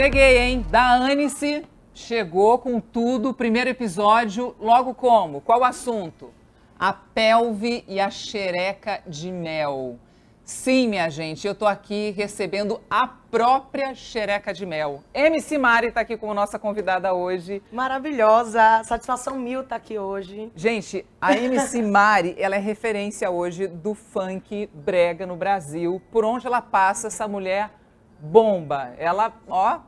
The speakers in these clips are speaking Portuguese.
Cheguei, hein? Da Anice, chegou com tudo, primeiro episódio, logo como? Qual o assunto? A pelve e a xereca de mel. Sim, minha gente, eu tô aqui recebendo a própria xereca de mel. MC Mari tá aqui como nossa convidada hoje. Maravilhosa, satisfação mil tá aqui hoje. Gente, a MC Mari, ela é referência hoje do funk brega no Brasil. Por onde ela passa, essa mulher bomba. Ela, ó,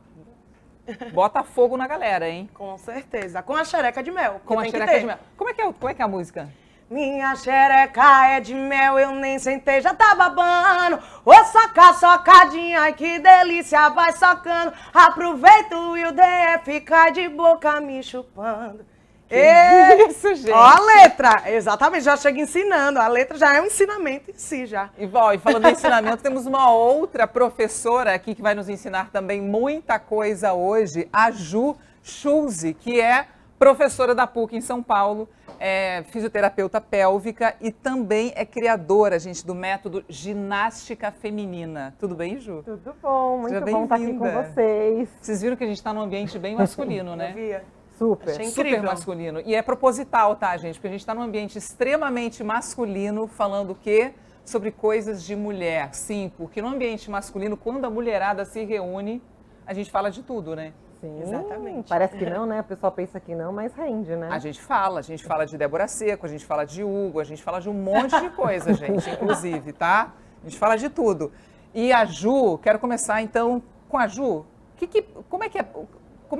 bota fogo na galera, hein? Com certeza, com a xereca de mel. Com a xereca de mel. Como é que é a música? Minha xereca é de mel, eu nem sentei, já tá babando. Ô, soca, socadinha, ai que delícia, vai socando. Aproveita o DF, cai de boca me chupando. Isso, gente. Ó a letra, exatamente, já chega ensinando. A letra já é um ensinamento em si, já. E falando em ensinamento, temos uma outra professora aqui que vai nos ensinar também muita coisa hoje, a Ju Schulze, que é professora da PUC em São Paulo, é fisioterapeuta pélvica e também é criadora, gente, do método ginástica feminina. Tudo bem, Ju? Tudo bom, muito Seja bom estar aqui com vocês. Vocês viram que a gente está num ambiente bem masculino, né? Eu via. Super. Achei Super incrível. masculino. E é proposital, tá, gente? Porque a gente está num ambiente extremamente masculino, falando o quê? Sobre coisas de mulher. Sim, porque no ambiente masculino, quando a mulherada se reúne, a gente fala de tudo, né? Sim, Exatamente. parece que não, né? O pessoal pensa que não, mas rende, né? A gente fala de Débora Seco, a gente fala de Hugo, a gente fala de um monte de coisa, gente, inclusive, tá? A gente fala de tudo. E a Ju, quero começar então com a Ju. Como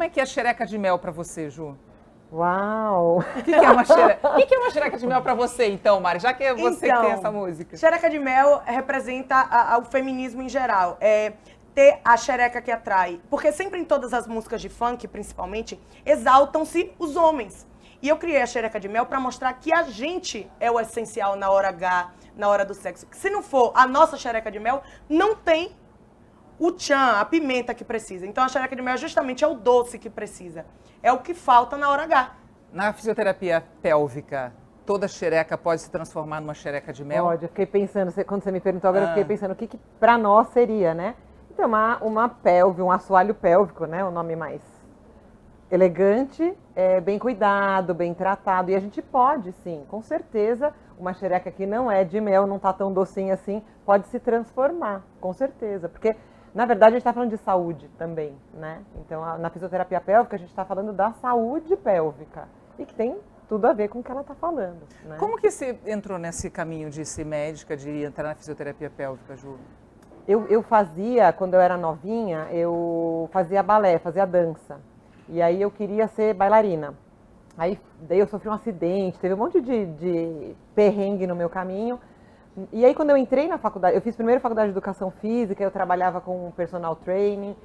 é que é a xereca de mel para você, Ju? Uau! O que é uma xereca? O que é uma xereca de mel para você, então, Mari? Já que é você que tem Então, essa música. Xereca de mel representa o feminismo em geral. É ter a xereca que atrai. Porque sempre em todas as músicas de funk, principalmente, exaltam-se os homens. E eu criei a xereca de mel para mostrar que a gente é o essencial na hora H, na hora do sexo. Que se não for a nossa xereca de mel, não tem o tchan, a pimenta que precisa. Então a xereca de mel justamente é o doce que precisa. É o que falta na hora H. Na fisioterapia pélvica, toda xereca pode se transformar numa xereca de mel? Pode, eu fiquei pensando, quando você me perguntou agora, eu fiquei pensando o que pra nós seria, né? Então, uma pelve, um assoalho pélvico, né? O nome mais elegante, bem cuidado, bem tratado. E a gente pode, sim, com certeza, uma xereca que não é de mel, não tá tão docinha assim, pode se transformar, com certeza. Porque, na verdade, a gente está falando de saúde também, né? Então, na fisioterapia pélvica, a gente está falando da saúde pélvica. E que tem tudo a ver com o que ela está falando, né? Como que você entrou nesse caminho de ser médica, de entrar na fisioterapia pélvica, Ju? Eu fazia, quando eu era novinha, eu fazia balé, fazia dança. E aí eu queria ser bailarina. Daí eu sofri um acidente, teve um monte de perrengue no meu caminho. E aí quando eu entrei na faculdade, eu fiz primeiro faculdade de educação física, eu trabalhava com personal training.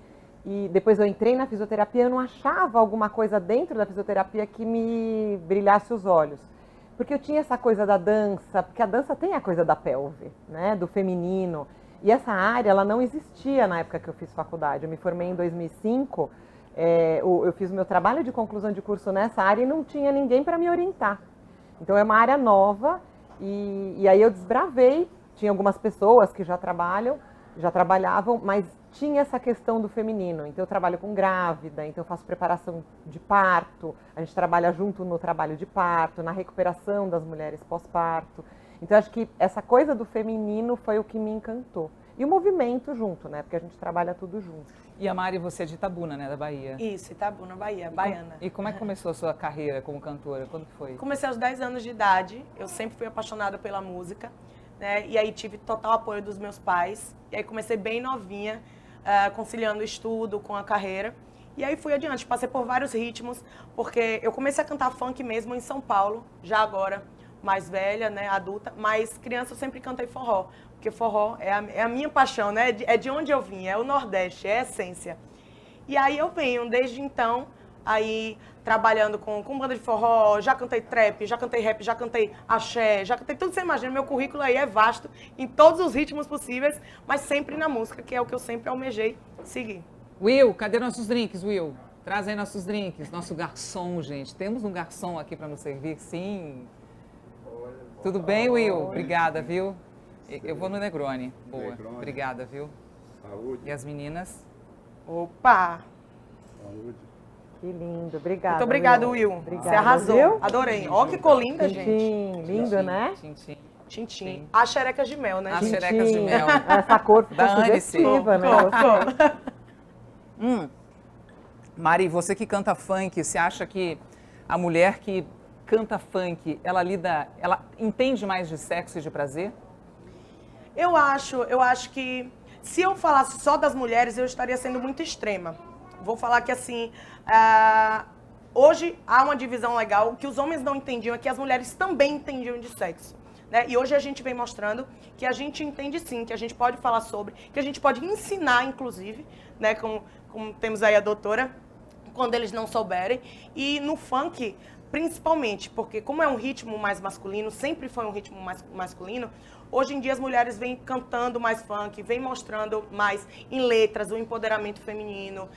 E depois eu entrei na fisioterapia, eu não achava alguma coisa dentro da fisioterapia que me brilhasse os olhos. Porque eu tinha essa coisa da dança, porque a dança tem a coisa da pelve, né, do feminino. E essa área, ela não existia na época que eu fiz faculdade. Eu me formei em 2005, eu fiz o meu trabalho de conclusão de curso nessa área e não tinha ninguém para me orientar. Então é uma área nova e aí eu desbravei. Tinha algumas pessoas que já trabalhavam, mas tinha essa questão do feminino. Então eu trabalho com grávida, então eu faço preparação de parto, a gente trabalha junto no trabalho de parto, na recuperação das mulheres pós-parto. Então, acho que essa coisa do feminino foi o que me encantou. E o movimento junto, né? Porque a gente trabalha tudo junto. E a Mari, você é de Itabuna, né? Da Bahia. Isso, Itabuna, Bahia, baiana. E como é que começou a sua carreira como cantora? Quando foi? Comecei aos 10 anos de idade, eu sempre fui apaixonada pela música, né? E aí tive total apoio dos meus pais. E aí comecei bem novinha, conciliando o estudo com a carreira. E aí fui adiante, passei por vários ritmos, porque eu comecei a cantar funk mesmo em São Paulo, já agora mais velha, né, adulta, mas criança eu sempre cantei forró, porque forró é a minha paixão, né, é de onde eu vim, é o Nordeste, é a essência. E aí eu venho, desde então, aí trabalhando com banda de forró, já cantei trap, já cantei rap, já cantei axé, já cantei tudo que você imagina, meu currículo aí é vasto, em todos os ritmos possíveis, mas sempre na música, que é o que eu sempre almejei seguir. Will, cadê nossos drinks, Will? Traz aí nossos drinks, nosso garçom, gente. Temos um garçom aqui para nos servir, sim. Tudo bem, Will? Obrigada, viu? Eu vou no Negroni. Boa. Negroni. Obrigada, viu? Saúde. E as meninas? Opa! Saúde. Que lindo, obrigada. Muito obrigada, Will. Obrigada, Você arrasou. viu? Adorei. Ó, que cor linda, gente. Tintim, lindo, né? Tintim. Tintim. As xerecas de mel, né, As gente? xerecas de mel. Essa cor ficou Dane-se. sugestiva, né? Mari, você que canta funk, você acha que a mulher que canta funk, ela entende mais de sexo e de prazer? Eu acho que se eu falasse só das mulheres, eu estaria sendo muito extrema. Vou falar que assim, hoje há uma divisão legal, o que os homens não entendiam é que as mulheres também entendiam de sexo. Né? E hoje a gente vem mostrando que a gente entende sim, que a gente pode falar sobre, que a gente pode ensinar, inclusive, né? Como temos aí a doutora, quando eles não souberem. E no funk, principalmente, porque como é um ritmo mais masculino, sempre foi um ritmo mais masculino, hoje em dia as mulheres vêm cantando mais funk, vêm mostrando mais em letras o empoderamento feminino,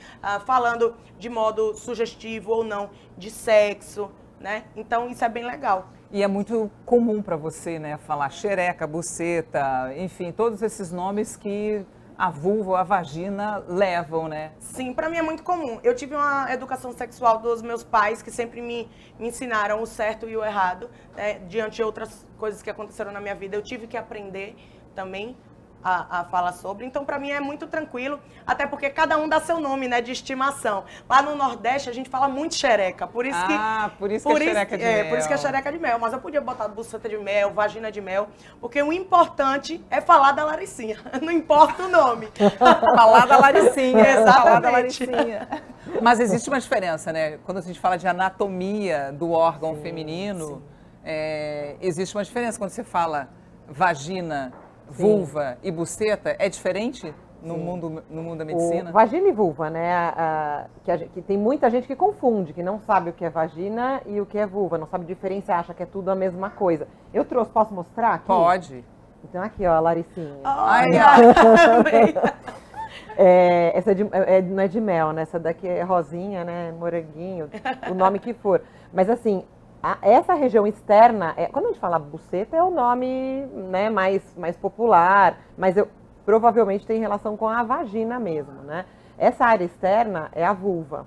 falando de modo sugestivo ou não de sexo, né? Então isso é bem legal. E é muito comum para você, né, falar xereca, buceta, enfim, todos esses nomes que a vulva ou a vagina levam, né? Sim, para mim é muito comum. Eu tive uma educação sexual dos meus pais que sempre me ensinaram o certo e o errado, né? Diante de outras coisas que aconteceram na minha vida, eu tive que aprender também a falar sobre. Então, para mim é muito tranquilo, até porque cada um dá seu nome, né, de estimação. Lá no Nordeste a gente fala muito xereca, por isso que por isso que é xereca de mel. Por isso que é xereca de mel, mas eu podia botar buceta de mel, vagina de mel, porque o importante é falar da Laricinha, não importa o nome. Falar da Laricinha, Exatamente. falar da Laricinha. Mas existe uma diferença, né? Quando a gente fala de anatomia do órgão feminino, existe uma diferença quando você fala vagina, vulva e buceta, é diferente no mundo da medicina? Vagina e vulva, né? Que tem muita gente que confunde, que não sabe o que é vagina e o que é vulva, não sabe diferenciar, acha que é tudo a mesma coisa. Eu trouxe, posso mostrar aqui? Pode. Então aqui, ó, a Laricinha. Essa não é de mel, né? Essa daqui é rosinha, né? Moranguinho, o nome que for. Mas assim, essa região externa, quando a gente fala buceta, é o nome, né, mais popular, mas provavelmente tem relação com a vagina mesmo, né? Essa área externa é a vulva,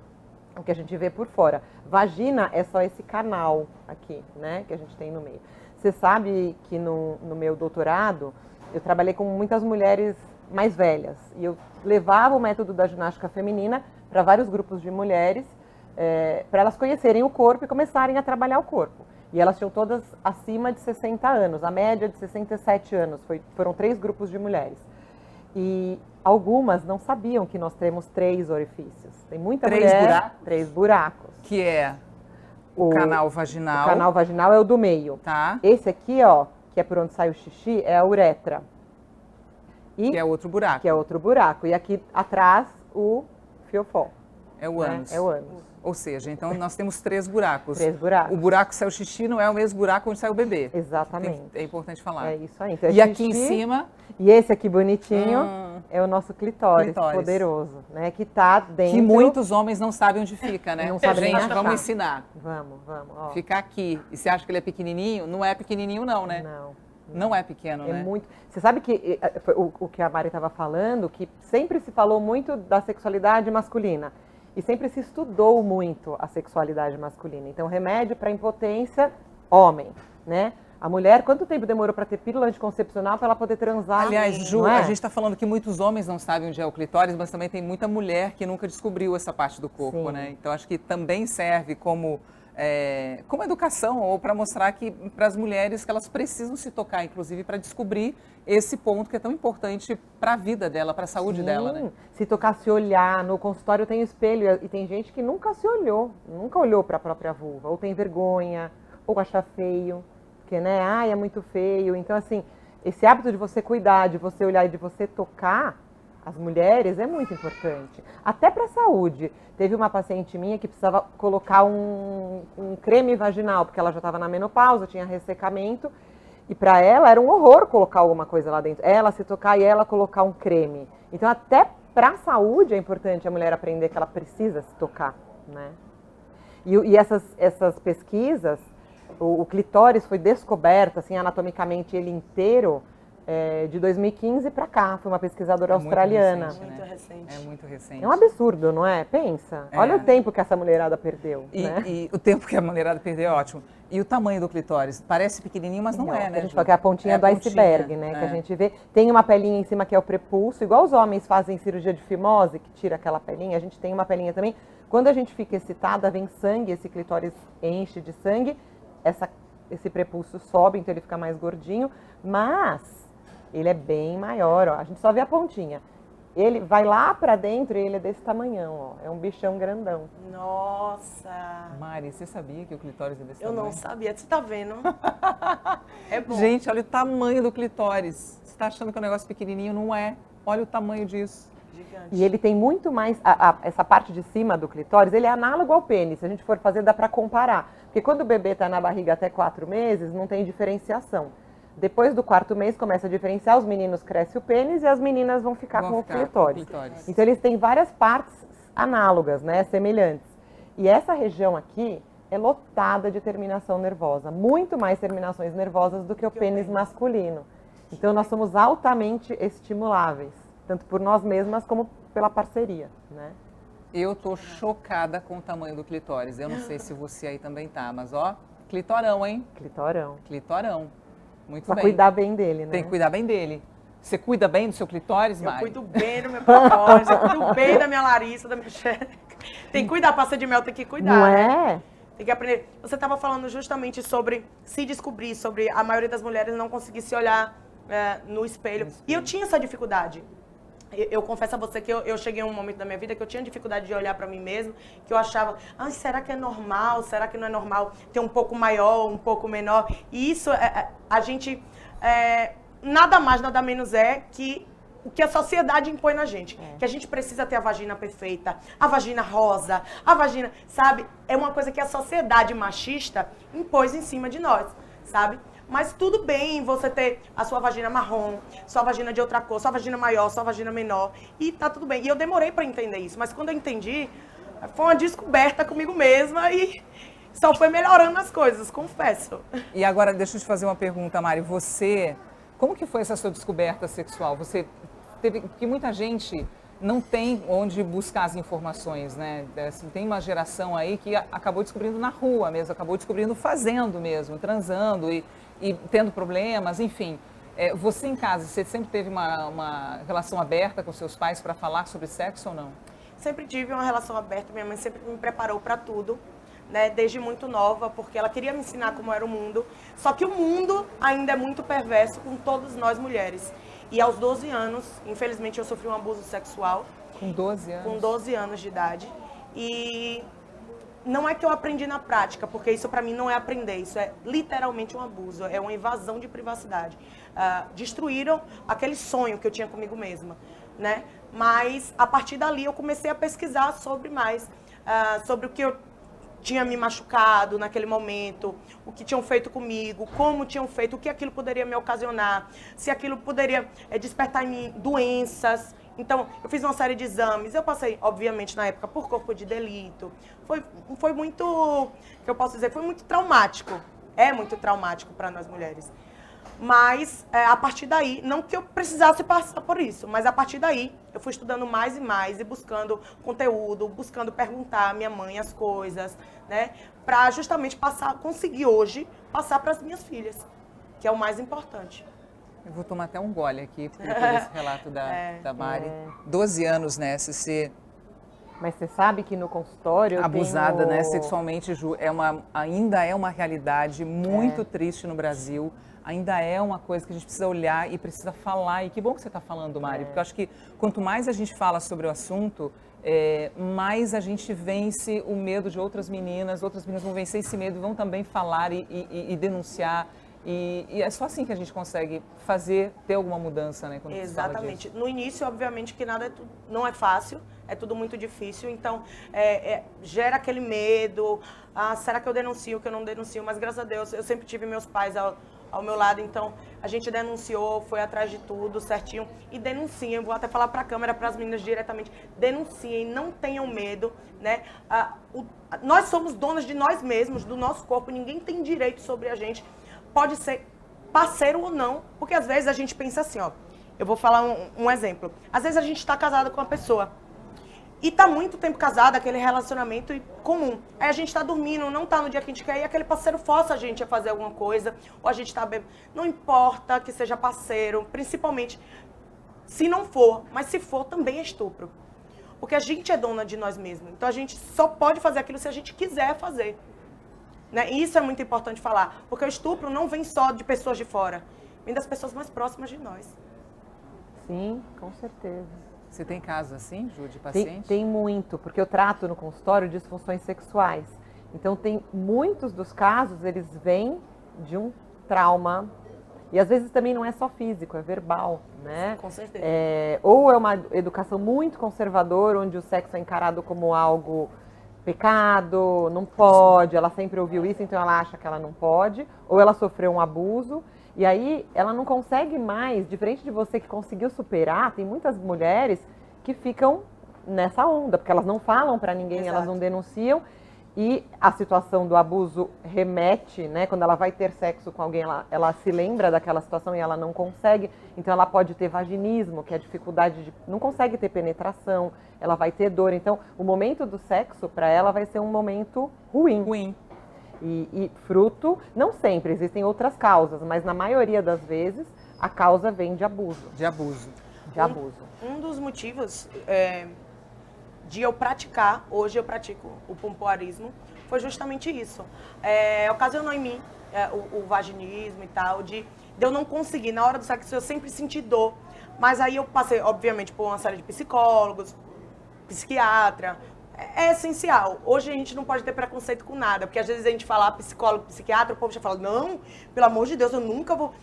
o que a gente vê por fora. Vagina é só esse canal aqui, né, que a gente tem no meio. Você sabe que no meu doutorado, eu trabalhei com muitas mulheres mais velhas, e eu levava o método da ginástica feminina para vários grupos de mulheres, para elas conhecerem o corpo e começarem a trabalhar o corpo. E elas tinham todas acima de 60 anos, a média de 67 anos, foram 3 grupos de mulheres. E algumas não sabiam que nós temos 3 orifícios. Tem muita mulher... 3 buracos. Que é o canal vaginal. O canal vaginal é o do meio. Tá. Esse aqui, ó, que é por onde sai o xixi, é a uretra. Que é outro buraco. Que é outro buraco. E aqui atrás, o fiofó. É o ânus. É o ânus. Ou seja, então nós temos 3 buracos. 3 buracos. O buraco que sai o xixi não é o mesmo buraco onde sai o bebê. Exatamente. É importante falar. É isso aí. Então, e aqui em cima... E esse aqui bonitinho é o nosso clitóris poderoso, né? Que tá dentro... Que muitos homens não sabem onde fica, né? Não sabem Gente, nem vamos achar. ensinar. Vamos. Ó. Ficar aqui. E você acha que ele é pequenininho? Não é pequenininho não, né? Não é pequeno, né? Muito. Você sabe que o que a Mari estava falando, que sempre se falou muito da sexualidade masculina. E sempre se estudou muito a sexualidade masculina. Então, remédio para impotência, homem, né? A mulher, quanto tempo demorou para ter pílula anticoncepcional para ela poder transar? Aliás, Ju, a gente está falando que muitos homens não sabem onde é o clitóris, mas também tem muita mulher que nunca descobriu essa parte do corpo, né? Então, acho que também serve como educação ou para mostrar que para as mulheres que elas precisam se tocar, inclusive, para descobrir esse ponto que é tão importante para a vida dela, para a saúde dela, né? Se tocar, se olhar. No consultório tem espelho e tem gente que nunca se olhou, nunca olhou para a própria vulva, ou tem vergonha, ou acha feio, porque, né, é muito feio. Então, assim, esse hábito de você cuidar, de você olhar e de você tocar as mulheres é muito importante. Até para a saúde. Teve uma paciente minha que precisava colocar um creme vaginal, porque ela já estava na menopausa, tinha ressecamento. E para ela era um horror colocar alguma coisa lá dentro. Ela se tocar e ela colocar um creme. Então, até para a saúde é importante a mulher aprender que ela precisa se tocar, né? E essas pesquisas, o clitóris foi descoberto, assim, anatomicamente ele inteiro, de 2015 para cá. Foi uma pesquisadora muito australiana. recente, Muito né? recente. É muito recente. É um absurdo, não é? Pensa. É. Olha o tempo que essa mulherada perdeu, né? E o tempo que a mulherada perdeu é ótimo. E o tamanho do clitóris? Parece pequenininho, mas não é, que né, a gente Ju? fala que é a pontinha do iceberg, né? Que a gente vê. Tem uma pelinha em cima que é o prepulso, igual os homens fazem cirurgia de fimose, que tira aquela pelinha, a gente tem uma pelinha também. Quando a gente fica excitada, vem sangue, esse clitóris enche de sangue, esse prepulso sobe, então ele fica mais gordinho, mas ele é bem maior, ó. A gente só vê a pontinha. Ele vai lá pra dentro e ele é desse tamanhão, ó. É um bichão grandão. Nossa! Mari, você sabia que o clitóris é desse Eu tamanho? não sabia. Você tá vendo? É bom. Gente, olha o tamanho do clitóris. Você tá achando que é um negócio pequenininho? Não é. Olha o tamanho disso. Gigante. E ele tem muito mais, essa parte de cima do clitóris, ele é análogo ao pênis. Se a gente for fazer, dá pra comparar. Porque quando o bebê tá na barriga até 4 meses, não tem diferenciação. Depois do 4º mês começa a diferenciar, os meninos crescem o pênis e as meninas vão ficar com o clitóris. Então eles têm várias partes análogas, né, semelhantes. E essa região aqui é lotada de terminação nervosa, muito mais terminações nervosas do que o pênis masculino. Então nós somos altamente estimuláveis, tanto por nós mesmas como pela parceria, né? Eu tô chocada com o tamanho do clitóris. Eu não sei se você aí também tá, mas ó, clitorão, hein? Clitorão. Clitorão. Muito Pra bem. cuidar bem dele, né? Tem que cuidar bem dele. Você cuida bem do seu clitóris, Eu Mari? cuido bem do meu clitóris, eu cuido bem da minha Larissa, da minha xereca. Tem que cuidar, passa de mel tem que cuidar, Não né? é? Tem que aprender. Você estava falando justamente sobre se descobrir, sobre a maioria das mulheres não conseguir se olhar no espelho. E eu tinha essa dificuldade. Eu confesso a você que eu cheguei a um momento da minha vida que eu tinha dificuldade de olhar para mim mesmo, que eu achava, será que é normal? Será que não é normal ter um pouco maior, um pouco menor? E isso, a gente, nada mais, nada menos é que o que a sociedade impõe na gente. Que a gente precisa ter a vagina perfeita, a vagina rosa, a vagina, sabe? É uma coisa que a sociedade machista impôs em cima de nós, sabe? Mas tudo bem você ter a sua vagina marrom, sua vagina de outra cor, sua vagina maior, sua vagina menor, e tá tudo bem. E eu demorei para entender isso, mas quando eu entendi, foi uma descoberta comigo mesma e só foi melhorando as coisas, confesso. E agora, deixa eu te fazer uma pergunta, Mari. Você, como que foi essa sua descoberta sexual? Você teve, porque muita gente não tem onde buscar as informações, né? Assim, tem uma geração aí que acabou descobrindo na rua mesmo, acabou descobrindo fazendo mesmo, transando e tendo problemas, enfim. Você em casa, você sempre teve uma relação aberta com seus pais para falar sobre sexo ou não? Sempre tive uma relação aberta, minha mãe sempre me preparou para tudo, né? Desde muito nova, porque ela queria me ensinar como era o mundo. Só que o mundo ainda é muito perverso com todas nós mulheres. E aos 12 anos, infelizmente, eu sofri um abuso sexual. Com 12 anos? Com 12 anos de idade. E não é que eu aprendi na prática, porque isso para mim não é aprender, isso é literalmente um abuso, é uma invasão de privacidade. Destruíram aquele sonho que eu tinha comigo mesma, né? Mas a partir dali eu comecei a pesquisar sobre mais, sobre o que eu tinha me machucado naquele momento, o que tinham feito comigo, como tinham feito, o que aquilo poderia me ocasionar, se aquilo poderia despertar em mim doenças. Então, eu fiz uma série de exames, eu passei, obviamente, na época, por corpo de delito. Foi muito, que eu posso dizer, foi muito traumático. É muito traumático para nós mulheres. Mas, a partir daí, não que eu precisasse passar por isso, mas a partir daí, eu fui estudando mais e mais e buscando conteúdo, buscando perguntar à minha mãe as coisas, né? Para justamente conseguir hoje passar para as minhas filhas, que é o mais importante. Eu vou tomar até um gole aqui, por esse relato da Mari. 12 anos, né, CC? Mas você sabe que no consultório eu abusada, tenho... né, sexualmente, Ju, ainda é uma realidade muito triste no Brasil. Ainda é uma coisa que a gente precisa olhar e precisa falar. E que bom que você está falando, Mari, porque eu acho que quanto mais a gente fala sobre o assunto, mais a gente vence o medo de outras meninas vão vencer esse medo e vão também falar e denunciar. E é só assim que a gente consegue ter alguma mudança, né? Quando Exatamente. No início, obviamente, que nada não é fácil, é tudo muito difícil, então gera aquele medo, será que eu denuncio, que eu não denuncio? Mas graças a Deus, eu sempre tive meus pais ao meu lado, então a gente denunciou, foi atrás de tudo certinho e denunciem, vou até falar para a câmera, para as meninas diretamente, denunciem, não tenham medo, né? Nós somos donas de nós mesmos, do nosso corpo, ninguém tem direito sobre a gente. Pode ser parceiro ou não, porque às vezes a gente pensa assim, ó, eu vou falar um exemplo. Às vezes a gente está casado com uma pessoa e tá muito tempo casado, aquele relacionamento comum. Aí a gente tá dormindo, não tá no dia que a gente quer, e aquele parceiro força a gente a fazer alguma coisa, ou a gente tá bebendo. Não importa que seja parceiro, principalmente se não for, mas se for, também é estupro. Porque a gente é dona de nós mesmos. Então a gente só pode fazer aquilo se a gente quiser fazer. Né? E isso é muito importante falar, porque o estupro não vem só de pessoas de fora, vem das pessoas mais próximas de nós. Sim, com certeza. Você tem casos assim, Ju, de paciente? Tem muito, porque eu trato no consultório disfunções sexuais. Então, tem muitos dos casos, eles vêm de um trauma. E às vezes também não é só físico, é verbal, né? Com certeza. Ou é uma educação muito conservadora, onde o sexo é encarado como algo pecado, não pode, ela sempre ouviu isso, então ela acha que ela não pode. Ou ela sofreu um abuso. E aí ela não consegue mais, diferente de você que conseguiu superar, tem muitas mulheres que ficam nessa onda, porque elas não falam para ninguém, Exato. elas não denunciam, e a situação do abuso remete, né? Quando ela vai ter sexo com alguém, ela se lembra daquela situação e ela não consegue, então ela pode ter vaginismo, que é a dificuldade de... não consegue ter penetração, ela vai ter dor, então o momento do sexo para ela vai ser um momento ruim. E fruto, não sempre, existem outras causas, mas na maioria das vezes a causa vem de abuso. De abuso. Um dos motivos de eu praticar, hoje eu pratico o pompoarismo, foi justamente isso. Ocasionou em mim o vaginismo e tal, de eu não conseguir, na hora do sexo eu sempre senti dor, mas aí eu passei, obviamente, por uma série de psicólogos, psiquiatra. É essencial. Hoje a gente não pode ter preconceito com nada, porque às vezes a gente fala psicólogo, psiquiatra, o povo já fala, não, pelo amor de Deus, eu nunca vou...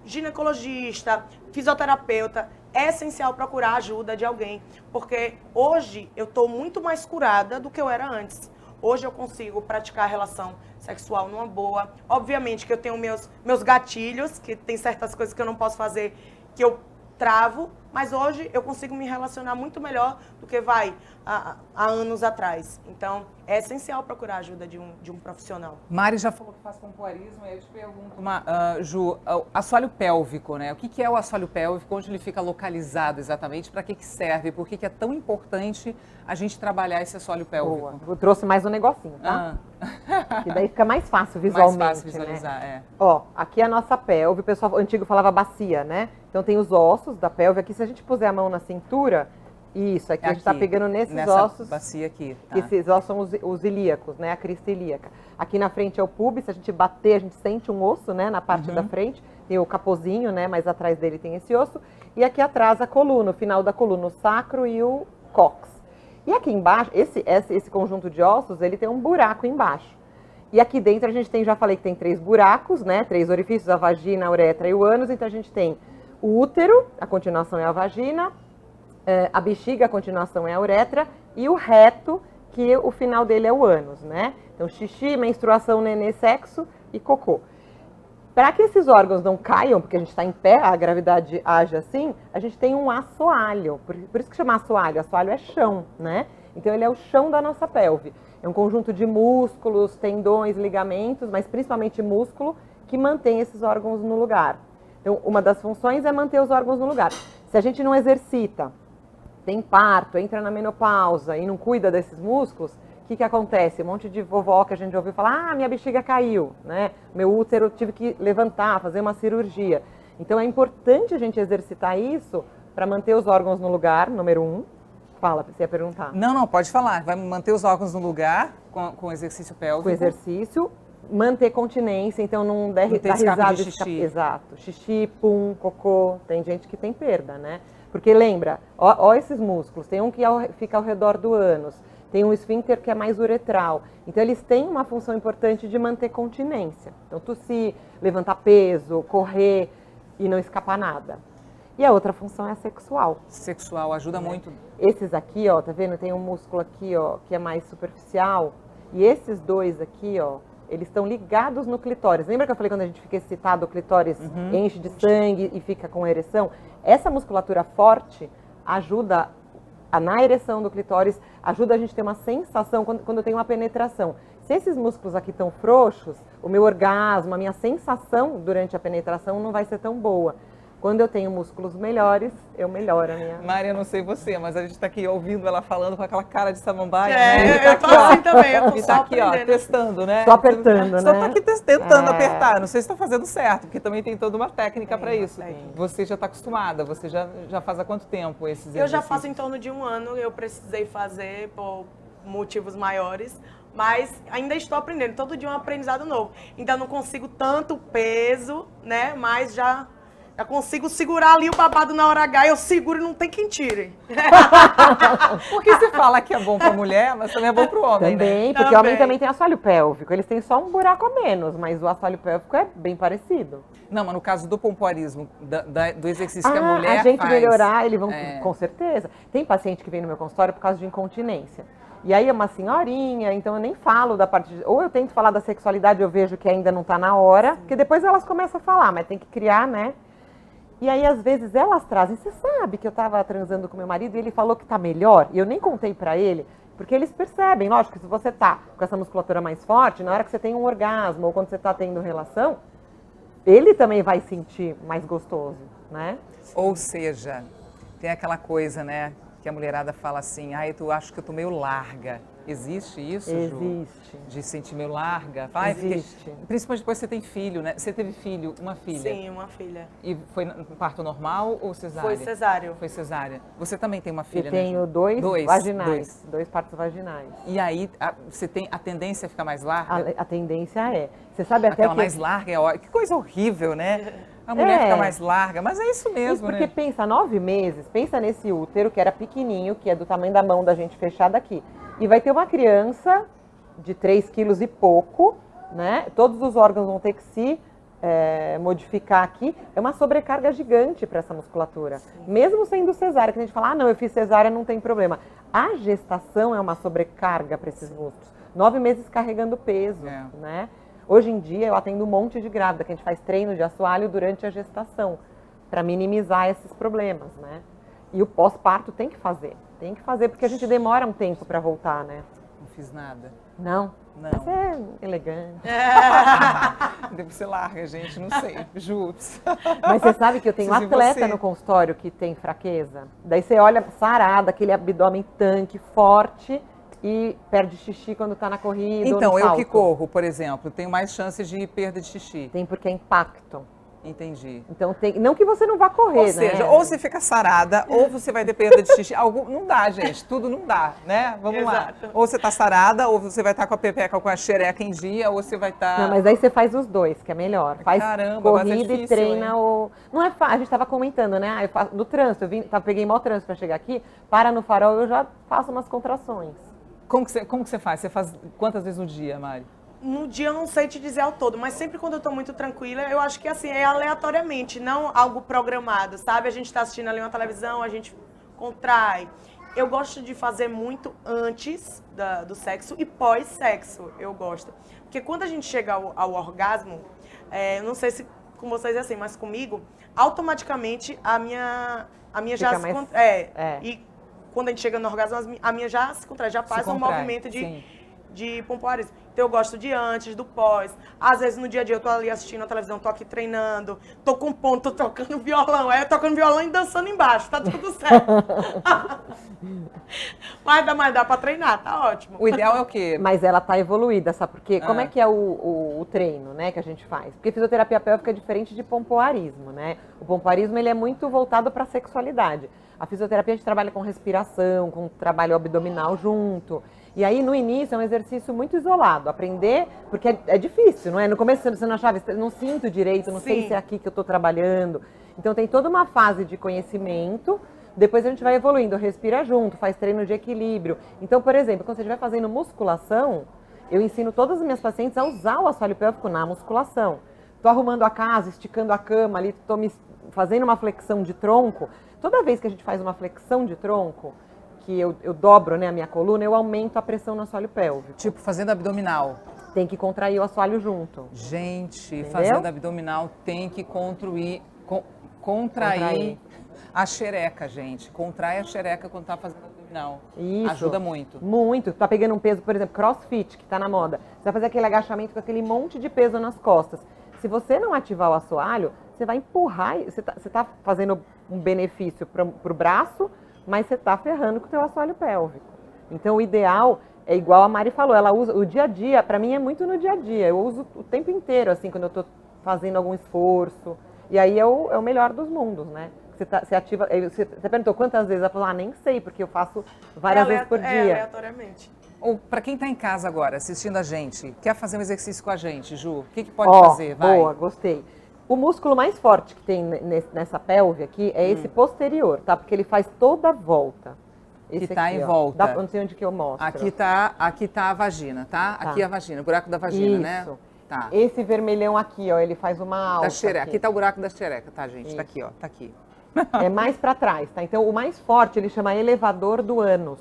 Ginecologista, fisioterapeuta, é essencial procurar a ajuda de alguém, porque hoje eu estou muito mais curada do que eu era antes. Hoje eu consigo praticar a relação sexual numa boa. Obviamente que eu tenho meus gatilhos, que tem certas coisas que eu não posso fazer, que eu travo, mas hoje eu consigo me relacionar muito melhor do que há anos atrás. Então, é essencial procurar a ajuda de um profissional. Mari já falou que faz pompoarismo, e eu te pergunto, Ju, assoalho pélvico, né? O que é o assoalho pélvico? Onde ele fica localizado exatamente? Para que serve? Por que é tão importante a gente trabalhar esse assoalho pélvico? Boa. Eu trouxe mais um negocinho, tá? Que daí fica mais fácil visualmente, mais fácil visualizar, né? Ó, aqui é a nossa pelve, o pessoal antigo falava bacia, né? Então tem os ossos da pelve aqui, se a gente puser a mão na cintura, isso, aqui a gente tá pegando nessa ossos. Bacia aqui. Tá. Que esses ossos são os ilíacos, né? A crista ilíaca. Aqui na frente é o pubis, se a gente bater, a gente sente um osso, né? Na parte da frente, tem o capozinho, né? Mas atrás dele tem esse osso. E aqui atrás a coluna, o final da coluna, o sacro e o cóccix. E aqui embaixo, esse conjunto de ossos, ele tem um buraco embaixo. E aqui dentro a gente tem, já falei que tem 3 buracos, né? 3 orifícios, a vagina, a uretra e o ânus. Então a gente tem o útero, a continuação é a vagina, a bexiga, a continuação é a uretra, e o reto, que o final dele é o ânus, né? Então xixi, menstruação, nenê, sexo e cocô. Para que esses órgãos não caiam, porque a gente está em pé, a gravidade age assim, a gente tem um assoalho. Por isso que chama assoalho. Assoalho é chão, né? Então ele é o chão da nossa pelve. É um conjunto de músculos, tendões, ligamentos, mas principalmente músculo, que mantém esses órgãos no lugar. Então uma das funções é manter os órgãos no lugar. Se a gente não exercita, tem parto, entra na menopausa e não cuida desses músculos, o que acontece? Um monte de vovó que a gente ouviu falar, minha bexiga caiu, né? Meu útero tive que levantar, fazer uma cirurgia. Então é importante a gente exercitar isso para manter os órgãos no lugar, número 1. Fala, você ia perguntar. Não, pode falar. Vai manter os órgãos no lugar com exercício pélvico. Com exercício, manter continência, então não der risada de xixi. Exato. Xixi, pum, cocô. Tem gente que tem perda, né? Porque lembra, ó esses músculos, tem um que fica ao redor do ânus, tem um esfíncter que é mais uretral. Então eles têm uma função importante de manter continência. Então tossir, levantar peso, correr e não escapar nada. E a outra função é a sexual. Sexual, ajuda muito. Esses aqui, ó, tá vendo? Tem um músculo aqui, ó, que é mais superficial. E esses dois aqui, ó, eles estão ligados no clitóris. Lembra que eu falei quando a gente fica excitado, o clitóris enche de sangue e fica com ereção? Essa musculatura forte ajuda na ereção do clitóris, ajuda a gente a ter uma sensação quando tem uma penetração. Se esses músculos aqui estão frouxos, o meu orgasmo, a minha sensação durante a penetração não vai ser tão boa. Quando eu tenho músculos melhores, eu melhoro a minha... Maria, eu não sei você, mas a gente está aqui ouvindo ela falando com aquela cara de samambaia, É, né? E tá eu tô assim também, eu tô e só tá aqui, ó, aprendendo. testando, né? Só apertando, Só né? tá aqui tentando É. apertar. Não sei se está fazendo certo, porque também tem toda uma técnica Tem para uma isso. técnica. Você já está acostumada, você já faz há quanto tempo esses Eu já exercícios? faço em torno de 1 ano, eu precisei fazer por motivos maiores, mas ainda estou aprendendo, todo dia um aprendizado novo. Ainda não consigo tanto peso, né, mas já consigo segurar ali o babado na hora H, eu seguro e não tem quem tire. Porque se fala que é bom para mulher, mas também é bom para o homem, né? Também, porque o homem também tem assoalho pélvico. Eles têm só um buraco a menos, mas o assoalho pélvico é bem parecido. Não, mas no caso do pompoarismo, do exercício que a mulher a gente faz... melhorar, eles vão, É. com certeza. Tem paciente que vem no meu consultório por causa de incontinência. E aí é uma senhorinha, então eu nem falo da parte de... Ou eu tento falar da sexualidade, eu vejo que ainda não está na hora, porque depois elas começam a falar, mas tem que criar, né? E aí, às vezes, elas trazem, você sabe que eu estava transando com meu marido e ele falou que está melhor, e eu nem contei para ele, porque eles percebem, lógico, que se você tá com essa musculatura mais forte, na hora que você tem um orgasmo ou quando você está tendo relação, ele também vai sentir mais gostoso, né? Ou seja, tem aquela coisa, né, que a mulherada fala assim, ai, tu acha que eu tô meio larga. Existe isso, Ju? Existe. De sentir meio larga? Vai, Existe. Principalmente depois que você tem filho, né? Você teve filho, uma filha. Sim, uma filha. E foi no parto normal ou cesárea? Foi cesáreo. Foi cesárea. Você também tem uma E filha, tenho né? Ju? dois vaginais, dois partos vaginais. E aí, você tem a tendência a ficar mais larga? A tendência é. Você sabe até Aquela que... mais larga é ótimo. Que coisa horrível, né? A mulher É. fica mais larga, mas é isso Isso mesmo, porque né? pensa, 9 meses, pensa nesse útero que era pequenininho, que é do tamanho da mão da gente fechada aqui. E vai ter uma criança de 3 quilos e pouco, né? Todos os órgãos vão ter que se modificar aqui. É uma sobrecarga gigante para essa musculatura. Mesmo sendo cesárea, que a gente fala, ah, não, eu fiz cesárea, não tem problema. A gestação é uma sobrecarga para esses músculos. 9 meses carregando peso, né? Hoje em dia eu atendo um monte de grávida, que a gente faz treino de assoalho durante a gestação, para minimizar esses problemas, né? E o pós-parto tem que fazer porque a gente demora um tempo para voltar, né? Não fiz nada. Não. Não. Mas é elegante. Deve ser larga, gente, não sei. Jutes. Mas você sabe que eu tenho Preciso de atleta você. no consultório que tem fraqueza? Daí você olha sarada, aquele abdômen tanque, forte, e perde xixi quando tá na corrida ou Então, no eu que salto. corro, por exemplo, tenho mais chances de perda de xixi. Tem porque é impacto. Entendi. Então tem... Não que você não vá correr, Ou né? seja, ou você fica sarada, ou você vai ter perda de xixi. Não dá, gente. Tudo não dá, né? Vamos lá. Exato. Ou você tá sarada, ou você vai estar com a pepeca, com a xereca em dia, ou você vai estar... Não, mas aí você faz os dois, que é melhor. Faz Caramba, mas é corrida difícil, e treina o... Não é fácil, a gente tava comentando, né? Eu faço... No trânsito, peguei mau trânsito para chegar aqui, para no farol, eu já faço umas contrações. Como que você faz? Você faz quantas vezes no dia, Mari? No dia eu não sei te dizer ao todo, mas sempre quando eu tô muito tranquila, eu acho que assim, é aleatoriamente, não algo programado, sabe? A gente tá assistindo ali uma televisão, a gente contrai. Eu gosto de fazer muito antes do sexo e pós-sexo, eu gosto. Porque quando a gente chega ao orgasmo, eu não sei se com vocês é assim, mas comigo, automaticamente a minha já Fica se... mais- E quando a gente chega no orgasmo, a minha já se contrai, já faz um contrai, movimento sim. de pompoarismo. Então eu gosto de antes, do pós. Às vezes no dia a dia eu tô ali assistindo a televisão, tô aqui treinando, tô com ponto, tô tocando violão. Aí eu tocando violão e dançando embaixo, tá tudo certo. mas dá pra treinar, tá ótimo. O ideal é o quê? Mas ela tá evoluída, sabe por quê? Como é que é o treino, né, que a gente faz? Porque fisioterapia pélvica é diferente de pompoarismo, né? O pompoarismo, ele é muito voltado para a sexualidade. A fisioterapia a gente trabalha com respiração, com trabalho abdominal junto. E aí, no início, é um exercício muito isolado. Aprender, porque é difícil, não é? No começo você não achava, não sinto direito, não sei Sim. se é aqui que eu estou trabalhando. Então, tem toda uma fase de conhecimento. Depois a gente vai evoluindo, respira junto, faz treino de equilíbrio. Então, por exemplo, quando você estiver fazendo musculação, eu ensino todas as minhas pacientes a usar o assoalho pélvico na musculação. Estou arrumando a casa, esticando a cama ali, estou me fazendo uma flexão de tronco. Toda vez que a gente faz uma flexão de tronco, que eu dobro, né, a minha coluna, eu aumento a pressão no assoalho pélvico. Tipo, fazendo abdominal. Tem que contrair o assoalho junto. Gente, Entendeu? fazendo abdominal tem que contrair a xereca, gente. Contrai a xereca quando tá fazendo abdominal. Não. Isso. Ajuda muito. Muito. Tá pegando um peso, por exemplo, crossfit, que tá na moda. Você vai fazer aquele agachamento com aquele monte de peso nas costas. Se você não ativar o assoalho, você vai empurrar, você tá fazendo um benefício pro braço, mas você tá ferrando com o teu assoalho pélvico. Então o ideal é igual a Mari falou, ela usa o dia a dia, pra mim é muito no dia a dia. Eu uso o tempo inteiro, assim, quando eu tô fazendo algum esforço. E aí é o melhor dos mundos, né? Você ativa. Você perguntou quantas vezes? Ela falou, nem sei, porque eu faço várias vezes por dia. Aleatoriamente. Ou para quem está em casa agora, assistindo a gente, quer fazer um exercício com a gente, Ju, o que pode fazer? Vai. Boa, gostei. O músculo mais forte que tem nessa pelve aqui é esse posterior, tá? Porque ele faz toda a volta. Esse que tá aqui, em ó. volta. Não sei onde que eu mostro. Aqui tá a vagina, tá? Aqui é a vagina, o buraco da vagina, né? Isso. Tá. Esse vermelhão aqui, ó, ele faz uma alta. Da xereca. Aqui tá o buraco da xereca, tá, gente? Isso. Tá aqui, ó. Tá aqui. É mais para trás, tá? Então, o mais forte ele chama elevador do ânus.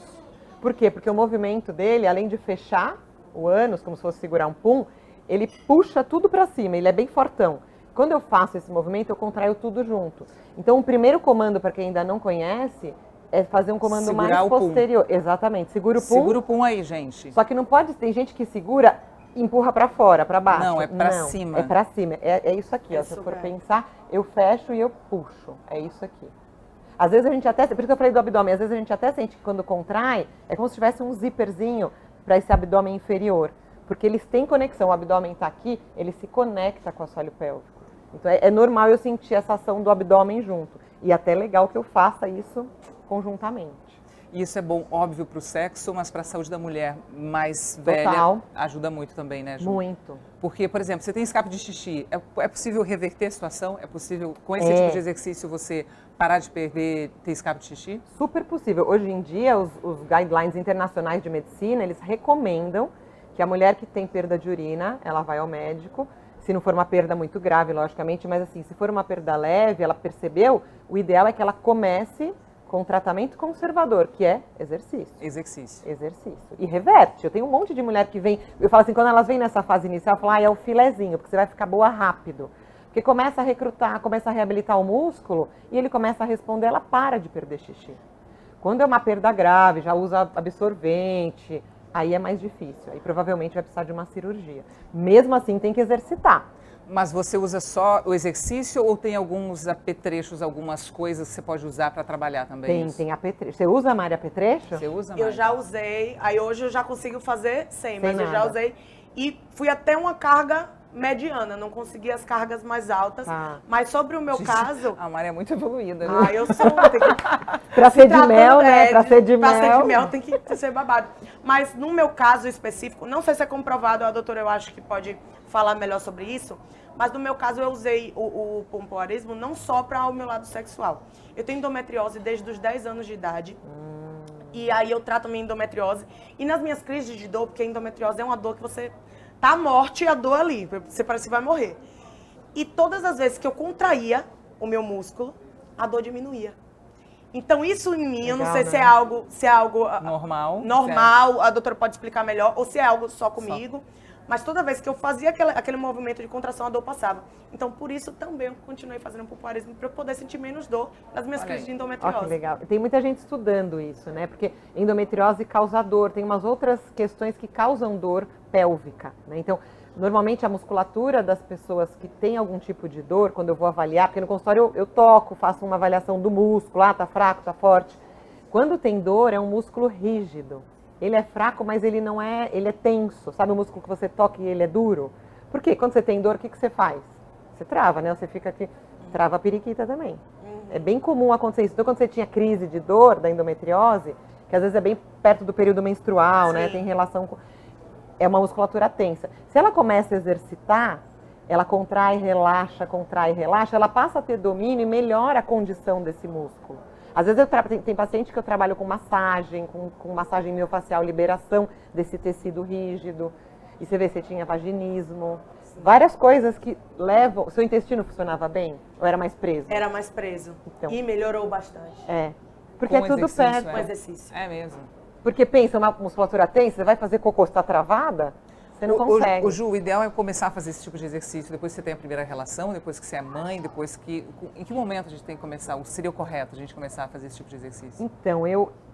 Por quê? Porque o movimento dele, além de fechar o ânus, como se fosse segurar um pum, ele puxa tudo para cima, ele é bem fortão. Quando eu faço esse movimento, eu contraio tudo junto. Então, o primeiro comando, para quem ainda não conhece, é fazer um comando Segurar mais o pum. posterior. Exatamente, segura o pum. Segura o pum aí, gente. Só que não pode, tem gente que segura e empurra para fora, para baixo. Não, é para cima. É para cima. É isso aqui, ó. Se eu for pensar, eu fecho e eu puxo. É isso aqui. Às vezes a gente até, por isso que eu falei do abdômen, às vezes a gente até sente que quando contrai, é como se tivesse um zíperzinho para esse abdômen inferior. Porque eles têm conexão, o abdômen está aqui, ele se conecta com o assoalho pélvico. Então é normal eu sentir essa ação do abdômen junto. E até legal que eu faça isso conjuntamente. Isso é bom, óbvio, para o sexo, mas para a saúde da mulher mais velha ajuda muito também, né, Ju? Muito. Porque, por exemplo, você tem escape de xixi, é possível reverter a situação? É possível, com esse tipo de exercício, você parar de ter escape de xixi? Super possível. Hoje em dia, os guidelines internacionais de medicina, eles recomendam que a mulher que tem perda de urina, ela vai ao médico, se não for uma perda muito grave, logicamente, mas assim, se for uma perda leve, ela percebeu, o ideal é que ela comece com tratamento conservador, que é exercício. Exercício. E reverte. Eu tenho um monte de mulher que vem, eu falo assim, quando elas vêm nessa fase inicial, eu falo, é o filezinho, porque você vai ficar boa rápido. Porque começa a recrutar, começa a reabilitar o músculo e ele começa a responder, ela para de perder xixi. Quando é uma perda grave, já usa absorvente, aí é mais difícil. Aí provavelmente vai precisar de uma cirurgia. Mesmo assim, tem que exercitar. Mas você usa só o exercício ou tem alguns apetrechos, algumas coisas que você pode usar para trabalhar também? Tem apetrecho. Você usa, Mari, apetrecho? Você usa, Mari? Eu já usei, aí hoje eu já consigo fazer mas eu já usei. E fui até uma carga mediana, não consegui as cargas mais altas. Mas sobre o meu caso... A Mari é muito evoluída, né? Eu sou... Pra ser de mel, né? Pra ser de mel tem que ser babado. Mas no meu caso específico, não sei se é comprovado, a doutora eu acho que pode falar melhor sobre isso, mas no meu caso eu usei o pompoarismo não só para o meu lado sexual. Eu tenho endometriose desde os 10 anos de idade. E aí eu trato minha endometriose. E nas minhas crises de dor, porque a endometriose é uma dor que você tá à morte e a dor ali, você parece que vai morrer. E todas as vezes que eu contraía o meu músculo, a dor diminuía. Então isso em mim, eu não sei, né? se é algo normal, a doutora pode explicar melhor, ou se é algo só comigo. Mas toda vez que eu fazia aquele movimento de contração, a dor passava. Então, por isso, também eu continuei fazendo pompoarismo para eu poder sentir menos dor nas minhas crises de endometriose. Que legal. Tem muita gente estudando isso, né? Porque endometriose causa dor. Tem umas outras questões que causam dor pélvica, né? Então, normalmente a musculatura das pessoas que têm algum tipo de dor, quando eu vou avaliar, porque no consultório eu toco, faço uma avaliação do músculo, tá fraco, tá forte. Quando tem dor, é um músculo rígido. Ele é fraco, mas ele não é, ele é tenso. Sabe o músculo que você toca e ele é duro? Por quê? Quando você tem dor, o que você faz? Você trava, né? Você fica aqui, trava a periquita também. É bem comum acontecer isso. Então, quando você tinha crise de dor da endometriose, que às vezes é bem perto do período menstrual, né? Tem relação com... É uma musculatura tensa. Se ela começa a exercitar, ela contrai, relaxa, ela passa a ter domínio e melhora a condição desse músculo. Às vezes tem paciente que eu trabalho com massagem, com massagem miofascial, liberação desse tecido rígido. E você vê, você tinha vaginismo. Várias coisas que levam... Seu intestino funcionava bem? Ou era mais preso? Era mais preso. Então, e melhorou bastante. Porque é tudo perto. Com exercício. É mesmo. Porque pensa, uma musculatura tensa, você vai fazer cocô, você está travada? Você não consegue. O Ju, o ideal é começar a fazer esse tipo de exercício depois que você tem a primeira relação, depois que você é mãe, depois que... Em que momento a gente tem que começar? Seria o correto a gente começar a fazer esse tipo de exercício? Então,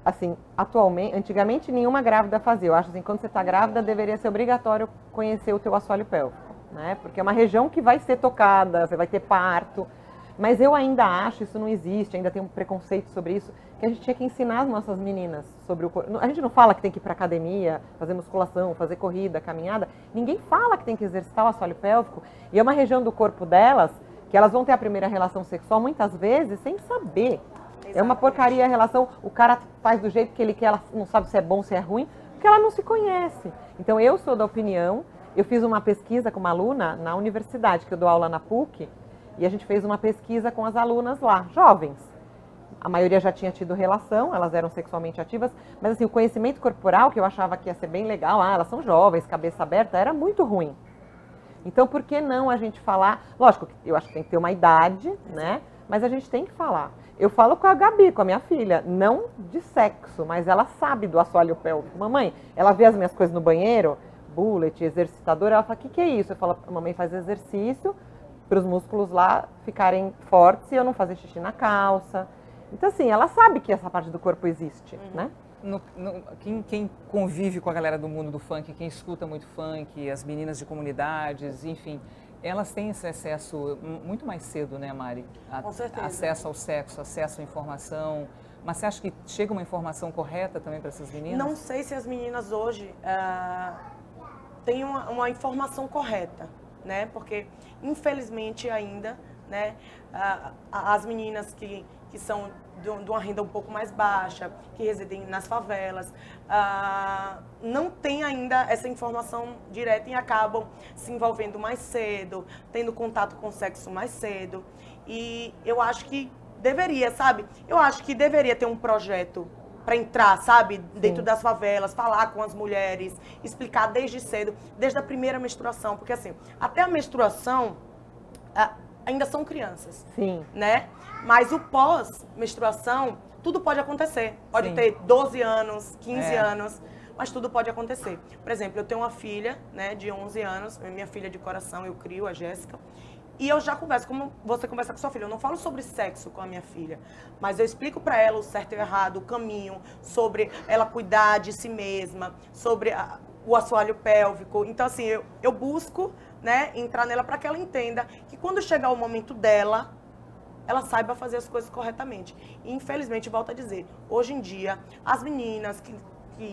assim, atualmente, antigamente nenhuma grávida fazia. Eu acho assim, quando você está grávida, deveria ser obrigatório conhecer o teu assoalho pélvico, né? Porque é uma região que vai ser tocada, você vai ter parto. Mas eu ainda acho, isso não existe, ainda tem um preconceito sobre isso, que a gente tinha que ensinar as nossas meninas sobre o corpo. A gente não fala que tem que ir para academia, fazer musculação, fazer corrida, caminhada. Ninguém fala que tem que exercitar o assoalho pélvico. E é uma região do corpo delas que elas vão ter a primeira relação sexual muitas vezes sem saber. É uma porcaria a relação, o cara faz do jeito que ele quer, ela não sabe se é bom, se é ruim, porque ela não se conhece. Então eu sou da opinião, eu fiz uma pesquisa com uma aluna na universidade, que eu dou aula na PUC, e a gente fez uma pesquisa com as alunas lá, jovens. A maioria já tinha tido relação, elas eram sexualmente ativas, mas assim, o conhecimento corporal, que eu achava que ia ser bem legal, elas são jovens, cabeça aberta, era muito ruim. Então, por que não a gente falar? Lógico, eu acho que tem que ter uma idade, né? Mas a gente tem que falar. Eu falo com a Gabi, com a minha filha, não de sexo, mas ela sabe do assoalho pélvico. Mamãe, ela vê as minhas coisas no banheiro, bullet, exercitador, ela fala, o que é isso? Eu falo, mamãe faz exercício para os músculos lá ficarem fortes e eu não fazer xixi na calça. Então, assim, ela sabe que essa parte do corpo existe, né? Quem convive com a galera do mundo do funk, quem escuta muito funk, as meninas de comunidades, enfim, elas têm esse acesso muito mais cedo, né, Mari? Com certeza. Acesso ao sexo, acesso à informação. Mas você acha que chega uma informação correta também para essas meninas? Não sei se as meninas hoje têm uma informação correta, né? Porque, infelizmente, ainda, né, as meninas que são de uma renda um pouco mais baixa, que residem nas favelas, não têm ainda essa informação direta e acabam se envolvendo mais cedo, tendo contato com o sexo mais cedo. E eu acho que deveria, sabe? Eu acho que deveria ter um projeto para entrar, sabe? Dentro das favelas, falar com as mulheres, explicar desde cedo, desde a primeira menstruação. Porque assim, até a menstruação ainda são crianças. Sim. Né? Mas o pós-menstruação, tudo pode acontecer. Pode Sim. ter 12 anos, 15 anos, mas tudo pode acontecer. Por exemplo, eu tenho uma filha, né, de 11 anos, minha filha de coração, eu crio, a Jéssica. E eu já converso, como você conversa com sua filha. Eu não falo sobre sexo com a minha filha, mas eu explico para ela o certo e o errado, o caminho, sobre ela cuidar de si mesma, sobre o assoalho pélvico. Então, assim, eu busco, né, entrar nela para que ela entenda que quando chegar o momento dela, ela saiba fazer as coisas corretamente. E, infelizmente, volto a dizer, hoje em dia, as meninas que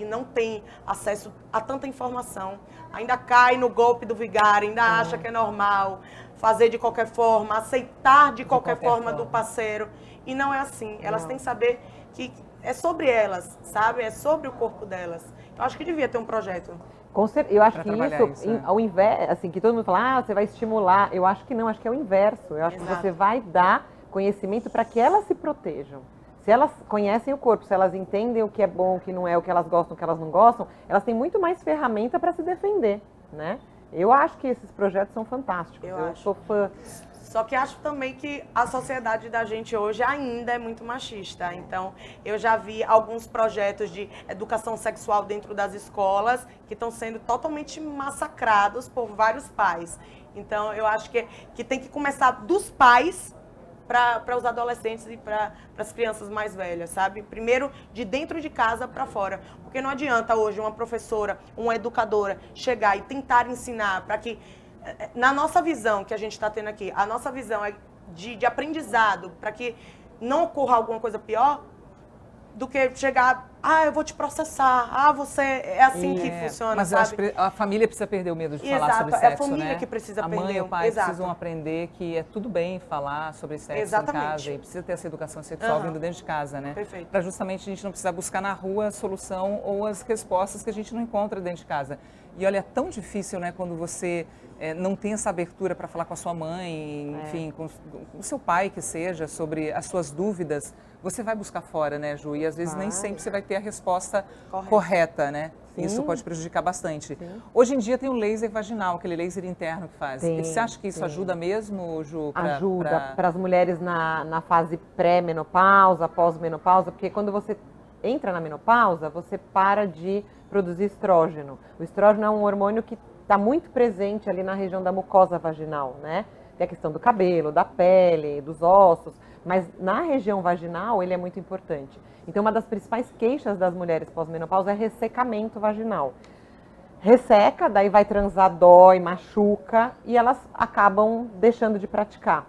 não têm acesso a tanta informação, ainda caem no golpe do vigário, ainda acha que é normal fazer de qualquer forma, aceitar de qualquer forma do parceiro. E não é assim. Elas têm que saber que é sobre elas, sabe? É sobre o corpo delas. Eu acho que devia ter um projeto. Eu acho que isso, ao invés, assim, que todo mundo fala, você vai estimular. Eu acho que não, acho que é o inverso. Eu acho que você vai dar conhecimento para que elas se protejam. Se elas conhecem o corpo, se elas entendem o que é bom, o que não é, o que elas gostam, o que elas não gostam, elas têm muito mais ferramenta para se defender, né? Eu acho que esses projetos são fantásticos. Eu sou fã. Só que acho também que a sociedade da gente hoje ainda é muito machista. Então, eu já vi alguns projetos de educação sexual dentro das escolas que estão sendo totalmente massacrados por vários pais. Então, eu acho que tem que começar dos pais para os adolescentes e para as crianças mais velhas, sabe? Primeiro, de dentro de casa para fora. Porque não adianta hoje uma professora, uma educadora chegar e tentar ensinar para que, na nossa visão que a gente está tendo aqui, a nossa visão é de aprendizado, para que não ocorra alguma coisa pior, do que chegar, eu vou te processar, você é assim que funciona, mas sabe? a família precisa perder o medo de falar sobre sexo, é a família que precisa perder. A mãe e o pai precisam aprender que é tudo bem falar sobre sexo em casa e precisa ter essa educação sexual vindo dentro de casa, né? Perfeito. Para justamente a gente não precisar buscar na rua a solução ou as respostas que a gente não encontra dentro de casa. E olha, é tão difícil, né, quando você não tem essa abertura para falar com a sua mãe, enfim, com o seu pai que seja, sobre as suas dúvidas. Você vai buscar fora, né, Ju? E às vezes nem sempre você vai ter a resposta correta, né? Sim. Isso pode prejudicar bastante. Sim. Hoje em dia tem o laser vaginal, aquele laser interno que faz. E você acha que isso ajuda mesmo, Ju? Ajuda para as mulheres na fase pré-menopausa, pós-menopausa, porque quando você entra na menopausa, você para de produzir estrógeno. O estrógeno é um hormônio que está muito presente ali na região da mucosa vaginal, né? Tem a questão do cabelo, da pele, dos ossos, mas na região vaginal ele é muito importante. Então, uma das principais queixas das mulheres pós-menopausa é ressecamento vaginal. Resseca, daí vai transar, dói, machuca e elas acabam deixando de praticar.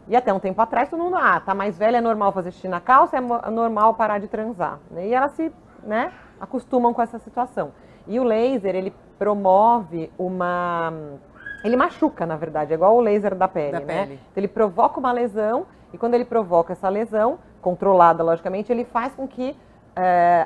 E até um tempo atrás, todo mundo, tá mais velha, é normal fazer xixi na calça, é normal parar de transar. E elas se, né, acostumam com essa situação. E o laser, ele promove ele machuca, na verdade, é igual o laser da pele, né? Então, ele provoca uma lesão e quando ele provoca essa lesão, controlada, logicamente, ele faz com que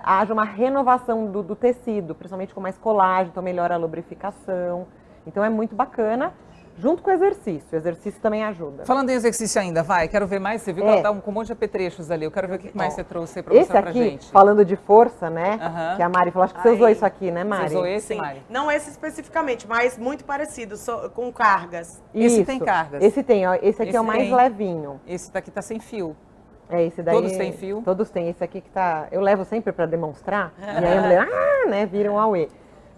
haja uma renovação do tecido, principalmente com mais colágeno, então melhora a lubrificação. Então, é muito bacana. Junto com o exercício também ajuda. Falando em exercício ainda, quero ver mais, você viu que ela tá com um monte de apetrechos ali, eu quero ver o que mais você trouxe aí pra mostrar pra gente. Esse aqui, falando de força, né, que a Mari falou, acho que você usou isso aqui, né, Mari? Você usou esse, Sim. Mari? Não esse especificamente, mas muito parecido, com cargas. Esse tem cargas? Esse tem, ó, esse aqui é o mais levinho. Esse daqui tá sem fio. Esse daí, todos têm fio? Todos têm, esse aqui que tá, eu levo sempre pra demonstrar, e aí a mulher, né, vira um auê.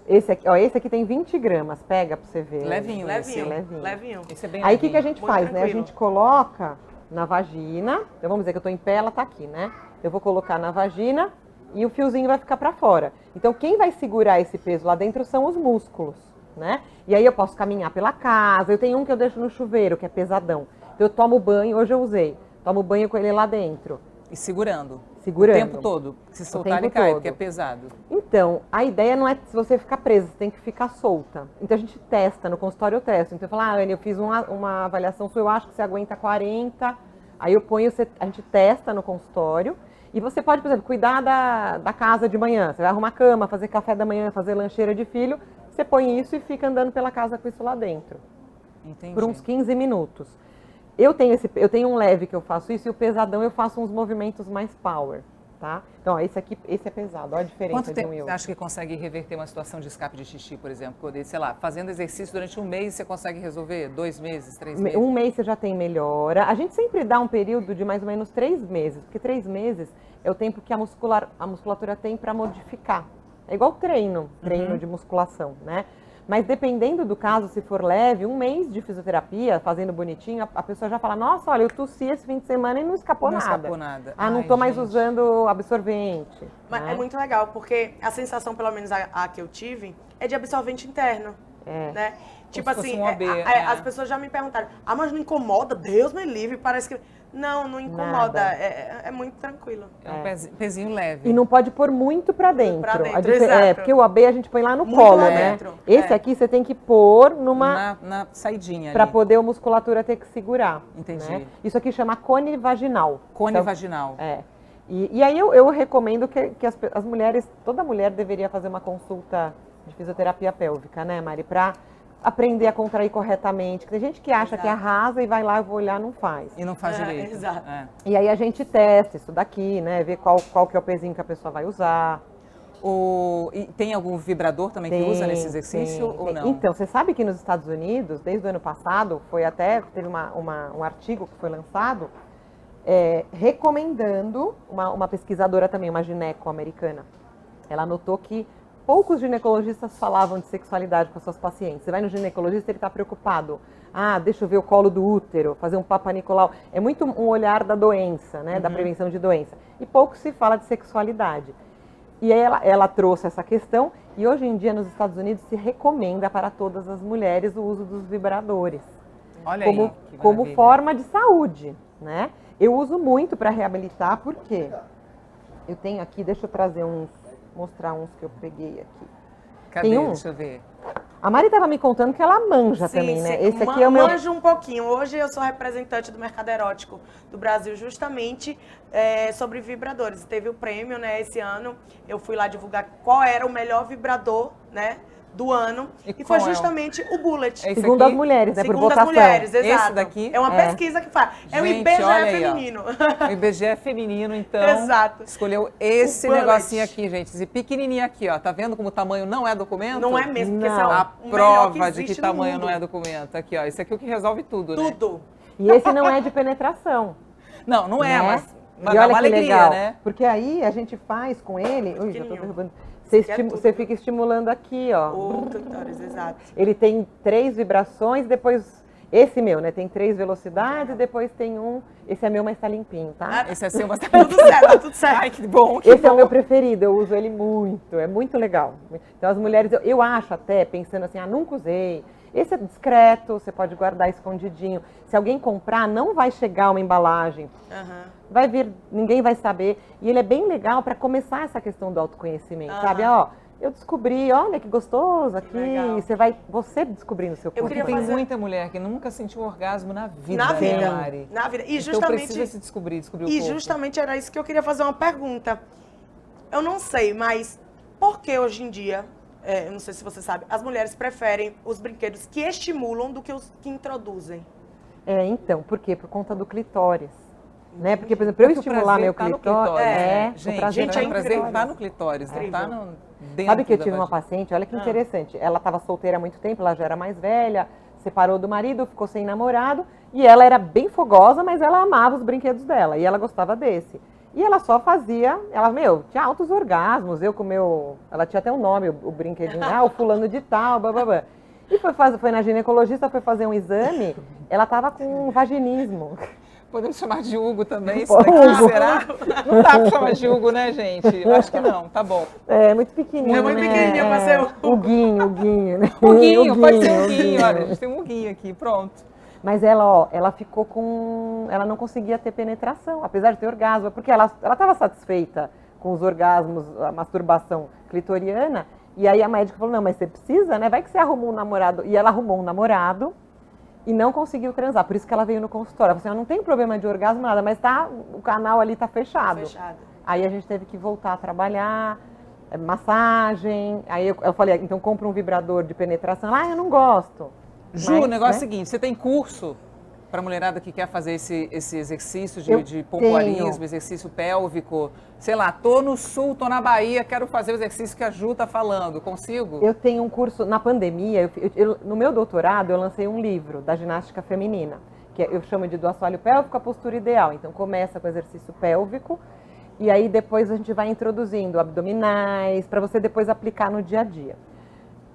Esse aqui tem 20 gramas, pega pra você ver. Levinho. Levinho. Esse é bem aí o que a gente muito faz, tranquilo. né? A gente coloca na vagina, então vamos dizer que eu tô em pé, ela tá aqui, né? Eu vou colocar na vagina e o fiozinho vai ficar pra fora. Então quem vai segurar esse peso lá dentro são os músculos, né? E aí eu posso caminhar pela casa, eu tenho um que eu deixo no chuveiro, que é pesadão. Então eu tomo banho, hoje eu usei, tomo banho com ele lá dentro. E segurando. Segurando. O tempo todo. Se soltar ele cai, porque é pesado. Então, a ideia não é se você ficar presa, você tem que ficar solta. Então a gente testa, no consultório eu testo. Então eu falo, Anne, eu fiz uma avaliação sua, eu acho que você aguenta 40. Aí eu ponho, a gente testa no consultório. E você pode, por exemplo, cuidar da casa de manhã. Você vai arrumar cama, fazer café da manhã, fazer lancheira de filho. Você põe isso e fica andando pela casa com isso lá dentro. Entendi. Por uns 15 minutos. Eu tenho um leve que eu faço isso e o pesadão eu faço uns movimentos mais power, tá? Então, ó, esse é pesado, olha a diferença. Quanto tempo de um e você outro. acha que consegue reverter uma situação de escape de xixi, por exemplo? Poder, sei lá, fazendo exercício durante um mês, você consegue resolver? 2 meses, 3 meses? Um mês você já tem melhora. A gente sempre dá um período de mais ou menos 3 meses, porque 3 meses é o tempo que a musculatura tem para modificar. É igual treino de musculação, né? Mas dependendo do caso, se for leve, 1 mês de fisioterapia, fazendo bonitinho, a pessoa já fala, nossa, olha, eu tossi esse fim de semana e não escapou nada. Não escapou nada. Não tô mais usando absorvente. Mas né? é muito legal, porque a sensação, pelo menos a que eu tive, é de absorvente interno. Né? Tipo se fosse assim, um OB, as pessoas já me perguntaram, mas não incomoda? Deus me livre, parece que... Não incomoda, é muito tranquilo. É um pezinho leve. E não pode pôr muito pra dentro. Pra dentro, exato. Porque o AB a gente põe lá no Muito colo, lá né? dentro, Esse aqui você tem que pôr na saidinha pra ali. poder a musculatura ter que segurar. Entendi. Né? Isso aqui chama cone vaginal. Cone vaginal. E aí eu recomendo que as mulheres, toda mulher deveria fazer uma consulta de fisioterapia pélvica, né, Mari? Pra aprender a contrair corretamente. Tem gente que acha que arrasa e vai lá, eu vou olhar, não faz. E não faz direito. Exato. E aí a gente testa isso daqui, né? Ver qual que é o pezinho que a pessoa vai usar. E tem algum vibrador também que usa nesse exercício ou não? Então, você sabe que nos Estados Unidos, desde o ano passado, teve um artigo que foi lançado recomendando, uma pesquisadora também, uma gineco americana, ela notou que poucos ginecologistas falavam de sexualidade com as suas pacientes. Você vai no ginecologista, ele está preocupado. Deixa eu ver o colo do útero, fazer um Papa Nicolau. É muito um olhar da doença, né? Da prevenção de doença. E pouco se fala de sexualidade. E aí ela trouxe essa questão e hoje em dia nos Estados Unidos se recomenda para todas as mulheres o uso dos vibradores. Olha aí, que como maravilha. forma de saúde, né? Eu uso muito para reabilitar, porque eu tenho aqui, deixa eu mostrar uns que eu peguei aqui. Cadê? Tem um? Deixa eu ver. A Mari estava me contando que ela manja também, né? Esse aqui é o meu... Manjo um pouquinho. Hoje eu sou representante do mercado erótico do Brasil justamente sobre vibradores. Teve o prêmio, né, esse ano. Eu fui lá divulgar qual era o melhor vibrador, né, do ano. E foi justamente o Bullet. Segundo as mulheres, né? Por Segundo as votação. mulheres, exato. Esse daqui? É uma pesquisa que faz. É o IBGE olha aí, feminino. O IBGE feminino, então, Exato. escolheu esse O Bullet. negocinho aqui, gente. Esse pequenininho aqui, ó. Tá vendo como o tamanho não é documento? Não é mesmo, porque Não. esse é A o melhor prova de que existe no tamanho mundo. não é documento. Aqui, ó. Esse aqui é o que resolve tudo, né? Tudo. E esse não é de penetração. Não é, né? mas E dá olha uma que alegria, legal, né? porque aí a gente faz com ele... Ui, já tô Pequenininho. derrubando. Você fica estimulando aqui, ó. O clitóris, exato. Ele tem 3 vibrações, depois... Esse meu, né? Tem 3 velocidades, e depois tem um... Esse é meu, mas tá limpinho, tá? Esse é seu, mas Tudo certo, tudo certo. Ai, que bom, que Esse bom. é o meu preferido, eu uso ele muito, é muito legal. Então as mulheres, eu acho até, pensando assim, nunca usei. Esse é discreto, você pode guardar escondidinho. Se alguém comprar, não vai chegar uma embalagem. Vai vir, ninguém vai saber. E ele é bem legal para começar essa questão do autoconhecimento, sabe? Ó, eu descobri, olha que gostoso aqui. Você descobrindo o seu corpo. Porque tem muita mulher que nunca sentiu orgasmo na vida, Na vida, né, Mari? na vida. E então justamente, precisa se descobrir o corpo. E justamente era isso que eu queria fazer uma pergunta. Eu não sei, mas por que hoje em dia, eu não sei se você sabe, as mulheres preferem os brinquedos que estimulam do que os que introduzem? Então, por quê? Por conta do clitóris. Né? Porque, por exemplo, eu estimular meu clitóris... Gente, o prazer está no clitóris, não está dentro. Sabe que eu tive uma paciente, olha que interessante, ela estava solteira há muito tempo, ela já era mais velha, separou do marido, ficou sem namorado, e ela era bem fogosa, mas ela amava os brinquedos dela, e ela gostava desse. E ela só fazia, tinha altos orgasmos, ela tinha até um nome, o brinquedinho, o fulano de tal, bababá. E foi na ginecologista, foi fazer um exame, ela estava com vaginismo. Podemos chamar de Hugo também, isso daqui, será? Não dá pra chamar de Hugo, né, gente? Eu acho que não, tá bom. É, muito pequenininho, É muito pequenininho pra ser o Huguinho, né? Huguinho, pode ser Huguinho, olha, a gente tem um Huguinho aqui, pronto. Mas ela ficou com... Ela não conseguia ter penetração, apesar de ter orgasmo, porque ela estava satisfeita com os orgasmos, a masturbação clitoriana, e aí a médica falou, não, mas você precisa, né? Vai que você arrumou um namorado. E ela arrumou um namorado, e não conseguiu transar, por isso que ela veio no consultório. Ela falou assim, não tem problema de orgasmo, nada, mas o canal ali tá fechado. Aí a gente teve que voltar a trabalhar, massagem. Aí eu falei, então compra um vibrador de penetração. Eu não gosto. Ju, o negócio é o seguinte, você tem curso para mulherada que quer fazer esse exercício de pompoarismo, exercício pélvico? Sei lá, tô no sul, tô na Bahia, quero fazer o exercício que a Ju tá falando, consigo? Eu tenho um curso, na pandemia, no meu doutorado eu lancei um livro da ginástica feminina, que eu chamo de do assoalho pélvico à postura ideal. Então começa com o exercício pélvico, e aí depois a gente vai introduzindo abdominais, para você depois aplicar no dia a dia.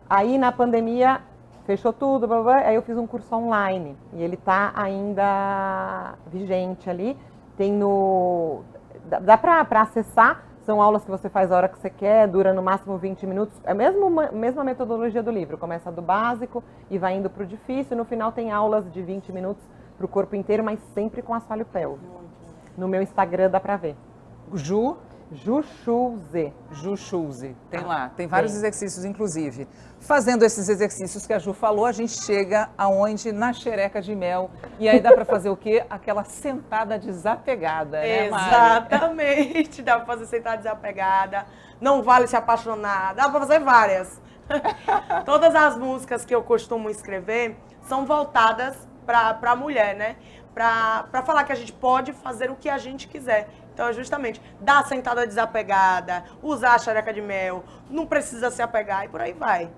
Aí na pandemia fechou tudo, blá, blá, aí eu fiz um curso online, e ele tá ainda vigente ali, tem dá para acessar, são aulas que você faz a hora que você quer, dura no máximo 20 minutos, é a mesma metodologia do livro, começa do básico e vai indo para o difícil, no final tem aulas de 20 minutos para o corpo inteiro, mas sempre com assoalho pélvico. No meu Instagram dá para ver. Juchuze. Juchuze. Tem lá, tem vários exercícios, inclusive. Fazendo esses exercícios que a Ju falou, a gente chega aonde? Na xereca de mel. E aí dá pra fazer o quê? Aquela sentada desapegada, né, Mari? Exatamente. Dá pra fazer sentada desapegada. Não vale se apaixonar. Dá pra fazer várias. Todas as músicas que eu costumo escrever são voltadas pra mulher, né? Pra falar que a gente pode fazer o que a gente quiser. Então, é justamente, dar a sentada desapegada, usar a xereca de mel, não precisa se apegar e por aí vai.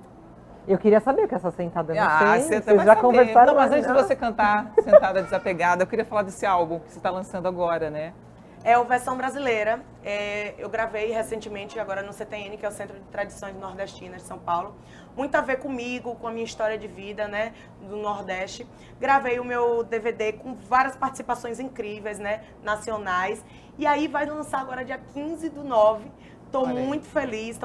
Eu queria saber que essa sentada, não sei, vocês já conversaram. Não, mas antes de você cantar Sentada Desapegada, eu queria falar desse álbum que você está lançando agora, né? É a versão brasileira. Eu gravei recentemente agora no CTN, que é o Centro de Tradições Nordestinas de São Paulo. Muito a ver comigo, com a minha história de vida, né, do Nordeste. Gravei o meu DVD com várias participações incríveis, né, nacionais. E aí vai lançar agora dia 15/9. Estou muito feliz.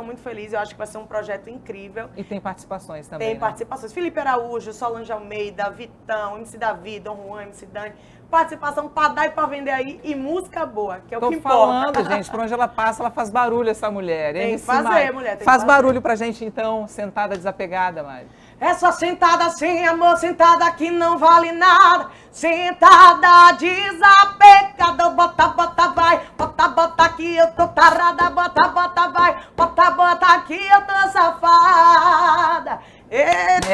Eu acho que vai ser um projeto incrível. E tem participações também, Tem participações. Felipe Araújo, Solange Almeida, Vitão, MC Davi, Dom Juan, MC Dani. Participação para dar e para vender aí e música boa, que é o que importa. Tô falando, gente, por onde ela passa, ela faz barulho, essa mulher. Tem que fazer, mulher. Faz barulho pra gente, então, sentada desapegada, Mari. Essa sentada sem amor, sentada que não vale nada. Sentada desapegada, bota, bota, vai. Bota, bota que eu tô tarada, bota, bota, vai. Bota, bota que eu tô safada. Eita!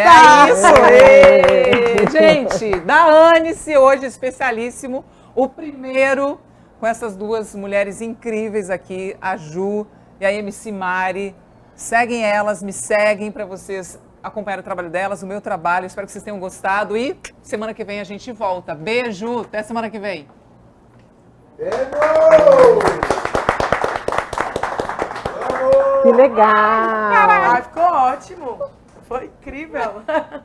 É isso! Gente, da Anice, hoje especialíssimo, o primeiro com essas duas mulheres incríveis aqui, a Ju e a MC Mari. Seguem elas, me seguem para vocês acompanhar o trabalho delas, o meu trabalho. Espero que vocês tenham gostado e semana que vem a gente volta. Beijo, até semana que vem. Vamos! Que legal! Ah, ficou ótimo. Foi incrível.